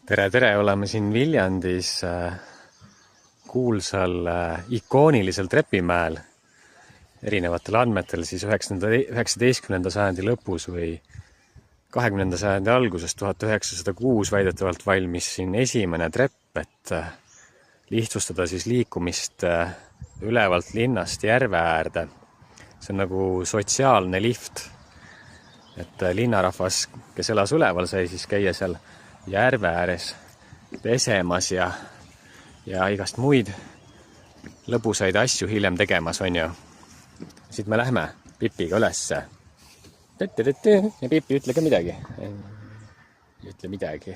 Tere, oleme siin Viljandis kuulsal ikoonilisel Trepimäel. Erinevatel andmetel siis 19. sajandi lõpus või 20. sajandi alguses 1906 väidetavalt valmis siin esimene trepp, et lihtsustada siis liikumist ülevalt linnast järve äärde. See on nagu sotsiaalne lift, et linnarahvas, kes elas üleval, sai siis käia seal järve ääres pesemas ja igast muid lõbusaid asju hiljem tegemas, on ju. Siit me lähme Pipiga ülesse. Ja Pipi, ütle ka midagi. Ei ütle midagi.